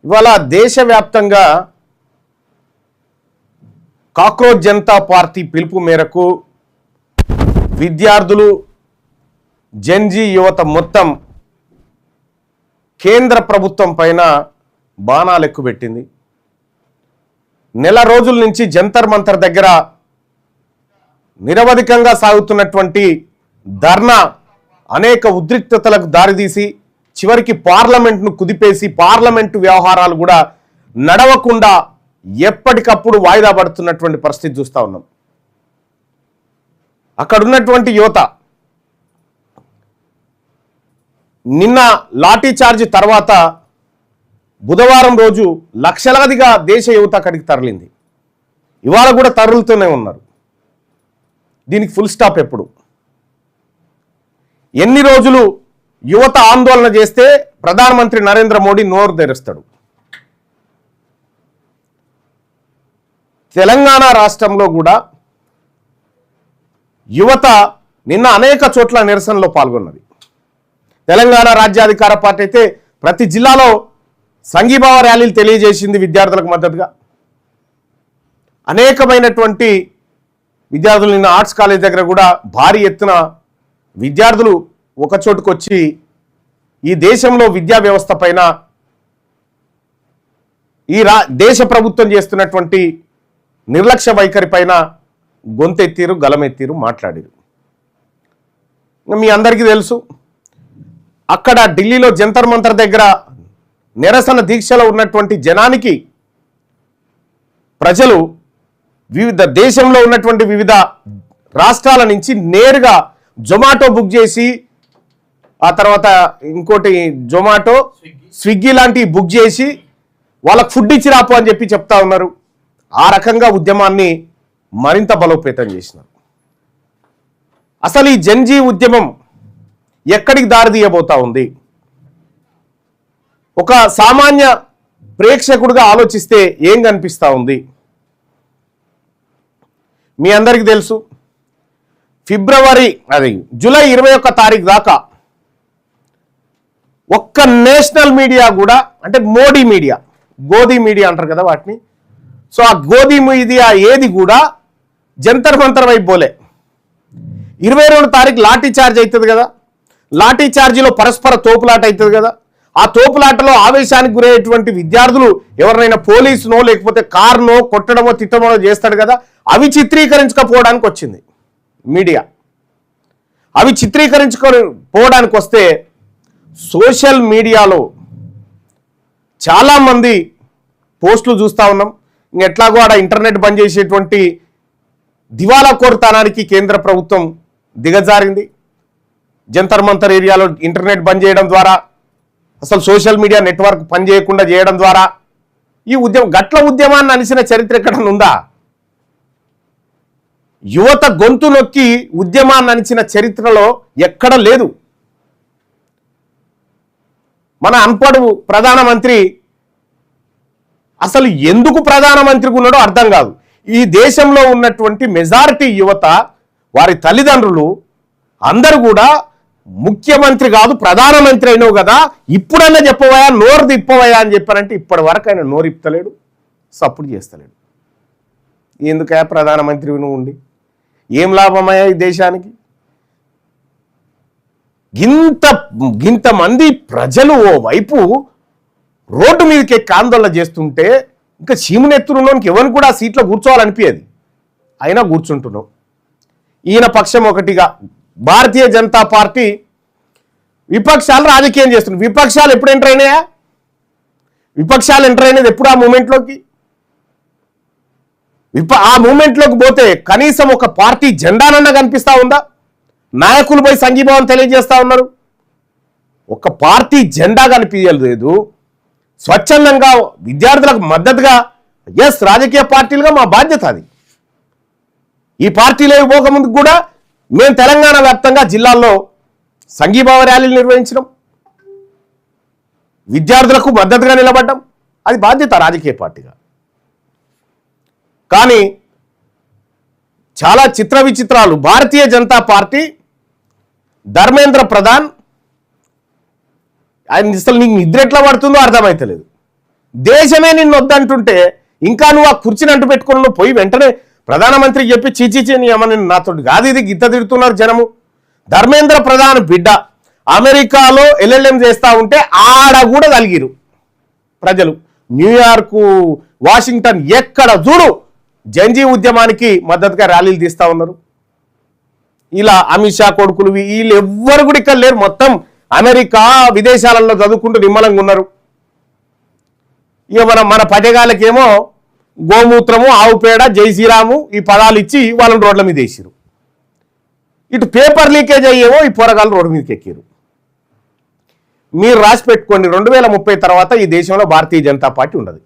ఇవాళ దేశవ్యాప్తంగా cockroach Janata party పిలుపు మేరకు విద్యార్థులు జెన్జీ యువత మొత్తం కేంద్ర ప్రభుత్వం పైన బాణాలు ఎక్కుపెట్టింది. నెల రోజుల నుంచి జంతర్ మంతర్ దగ్గర నిరవధికంగా సాగుతున్నటువంటి ధర్నా అనేక ఉద్రిక్తతలకు దారితీసి చివరికి పార్లమెంట్ను కుదిపేసి పార్లమెంటు వ్యవహారాలు కూడా నడవకుండా ఎప్పటికప్పుడు వాయిదా పడుతున్నటువంటి పరిస్థితి చూస్తూ ఉన్నాం. అక్కడ ఉన్నటువంటి యువత నిన్న లాఠీ చార్జ్ తర్వాత బుధవారం రోజు లక్షలాదిగా దేశ యువత అక్కడికి తరలింది. ఇవాళ కూడా తరలుతూనే ఉన్నారు. దీనికి ఫుల్ స్టాప్ ఎప్పుడు? ఎన్ని రోజులు యువత ఆందోళన చేస్తే ప్రధానమంత్రి నరేంద్ర మోడీ నోరు తెరుస్తాడు? తెలంగాణ రాష్ట్రంలో కూడా యువత నిన్న అనేక చోట్ల నిరసనలో పాల్గొన్నది. తెలంగాణ రాజ్యాధికార పార్టీ అయితే ప్రతి జిల్లాలో సంఘీభావ ర్యాలీలు తెలియజేసింది విద్యార్థులకు మద్దతుగా. అనేకమైనటువంటి విద్యార్థులు నిన్న ఆర్ట్స్ కాలేజ్ దగ్గర కూడా భారీ ఎత్తున విద్యార్థులు ఒక చోటుకు వచ్చి ఈ దేశంలో విద్యా వ్యవస్థ పైన ఈ దేశ ప్రభుత్వం చేస్తున్నటువంటి నిర్లక్ష్య వైఖరి పైన గొంతెత్తిరు, గలమెత్తిరు, మాట్లాడారు. మీ అందరికీ తెలుసు, అక్కడ ఢిల్లీలో జంతర్ మంతర్ దగ్గర నిరసన దీక్షలో ఉన్నటువంటి జనానికి ప్రజలు వివిధ దేశంలో ఉన్నటువంటి వివిధ రాష్ట్రాల నుంచి నేరుగా జొమాటో బుక్ చేసి ఆ తర్వాత ఇంకోటి జొమాటో స్విగ్గీ లాంటివి బుక్ చేసి వాళ్ళకు ఫుడ్ ఇచ్చి రాపు అని చెప్పి చెప్తా ఉన్నారు. ఆ రకంగా ఉద్యమాన్ని మరింత బలోపేతం చేసినారు. అసలు ఈ జెన్జీ ఉద్యమం ఎక్కడికి దారితీయబోతా ఉంది? ఒక సామాన్య ప్రేక్షకుడిగా ఆలోచిస్తే ఏం కనిపిస్తూ ఉంది? మీ అందరికీ తెలుసు, జూలై 21 తారీఖు దాకా ఒక్క నేషనల్ మీడియా కూడా, అంటే మోడీ మీడియా, గోదీ మీడియా అంటారు కదా వాటిని, సో ఆ గోదీ మీడియా ఏది కూడా జంతర్ మంతర్ వైపు పోలే. 22 తారీఖు లాఠీ చార్జ్ అవుతుంది కదా, లాఠీ చార్జీలో పరస్పర తోపులాట అవుతుంది కదా, ఆ తోపులాటలో ఆవేశానికి గురయ్యేటువంటి విద్యార్థులు ఎవరినైనా పోలీసునో లేకపోతే కారునో కొట్టడమో తిట్టడమో చేస్తాడు కదా, అవి చిత్రీకరించకపోవడానికి వచ్చింది మీడియా. అవి చిత్రీకరించుకోవడానికి వస్తే సోషల్ మీడియాలో చాలామంది పోస్టులు చూస్తూ ఉన్నాం. ఎట్లాగో ఆడ ఇంటర్నెట్ బంద్ చేసేటువంటి దివాలా కోరుతనానికి కేంద్ర ప్రభుత్వం దిగజారింది. జంతర్ మంతర్ ఏరియాలో ఇంటర్నెట్ బంద్ చేయడం ద్వారా, అసలు సోషల్ మీడియా నెట్వర్క్ పనిచేయకుండా చేయడం ద్వారా ఈ గట్ల ఉద్యమాన్ని అనిసిన చరిత్ర ఎక్కడ ఉందా? యువత గొంతు నొక్కి ఉద్యమాన్ని అనిచిన చరిత్రలో ఎక్కడ లేదు. మన అన్పడు ప్రధానమంత్రి అసలు ఎందుకు ప్రధానమంత్రికి ఉన్నాడో అర్థం కాదు. ఈ దేశంలో ఉన్నటువంటి మెజారిటీ యువత, వారి తల్లిదండ్రులు అందరూ కూడా ముఖ్యమంత్రి కాదు ప్రధానమంత్రి అయినావు కదా, ఇప్పుడన్నా చెప్పవయా, నోరు తిప్పవయా అని చెప్పారంటే ఇప్పటి వరకు ఆయన నోరు ఇప్పలేడు, సపోర్ట్ చేస్తలేడు. ఎందుకయా ప్రధానమంత్రి నువ్వు ఉండి ఏం లాభమయ్యా ఈ దేశానికి? ఇంతమంది ప్రజలు ఓ వైపు రోడ్డు మీదకి ఎక్కి ఆందోళన చేస్తుంటే ఇంకా చీమునెత్తురులోనికి ఎవరిని కూడా సీట్లో కూర్చోవాలనిపించేది, అయినా కూర్చుంటున్నాం. ఈయన పక్షం ఒకటిగా భారతీయ జనతా పార్టీ విపక్షాలు రాజకీయం చేస్తున్నాయి. విపక్షాలు ఎప్పుడు ఎంటర్ అయినాయా? విపక్షాలు ఎంటర్ అయినది ఎప్పుడు? ఆ మూమెంట్లోకి ఆ మూమెంట్లోకి పోతే కనీసం ఒక పార్టీ జెండానన్నా కనిపిస్తా ఉందా? నాయకులు పోయి సంఘీభావం తెలియజేస్తా ఉన్నారు, ఒక పార్టీ జెండా కనిపించలేదు. స్వచ్ఛందంగా విద్యార్థులకు మద్దతుగా రాజకీయ పార్టీలుగా మా బాధ్యత అది. ఈ పార్టీలో పోకముందుకు కూడా మేము తెలంగాణ వ్యాప్తంగా జిల్లాల్లో సంఘీభావ ర్యాలీలు నిర్వహించడం, విద్యార్థులకు మద్దతుగా నిలబడ్డం, అది బాధ్యత రాజకీయ పార్టీగా. కానీ చాలా చిత్ర విచిత్రాలు. భారతీయ జనతా పార్టీ ధర్మేంద్ర ప్రధాన్, ఆయన అసలు నీకు నిద్ర ఎట్లా పడుతుందో అర్థమైతలేదు. దేశమే నిన్ను వద్దంటుంటే ఇంకా నువ్వు ఆ కుర్చీని అంటు పెట్టుకుని నువ్వు పోయి వెంటనే ప్రధానమంత్రికి చెప్పి చీచీని ఏమని నాతో కాదు ఇది గిత్త తిడుతున్నారు జనము. ధర్మేంద్ర ప్రధాన్ బిడ్డ అమెరికాలో ఎల్ఎల్ఎం చేస్తూ ఉంటే ఆడ కూడా కలిగిరు ప్రజలు. న్యూయార్కు, వాషింగ్టన్ ఎక్కడ చూడు జంజీ ఉద్యమానికి మద్దతుగా ర్యాలీలు తీస్తూ ఉన్నారు. ఇలా అమిత్ షా కొడుకులు వీళ్ళు ఎవ్వరు కూడా ఇక్కడ లేరు. మొత్తం అమెరికా విదేశాలలో చదువుకుంటూ నిమ్మలంగా ఉన్నారు. ఇక మన పటేగాలకేమో గోమూత్రము, ఆవు పేడ, జై శ్రీరాము ఈ పదాలు ఇచ్చి వాళ్ళని రోడ్ల మీద వేసిరు. ఇటు పేపర్ లీకేజ్ అయ్యేమో ఈ పోరగాళ్ళు రోడ్డు మీదకి ఎక్కిరు. మీరు రాసి పెట్టుకోండి, 2030 తర్వాత ఈ దేశంలో భారతీయ జనతా పార్టీ ఉండదు.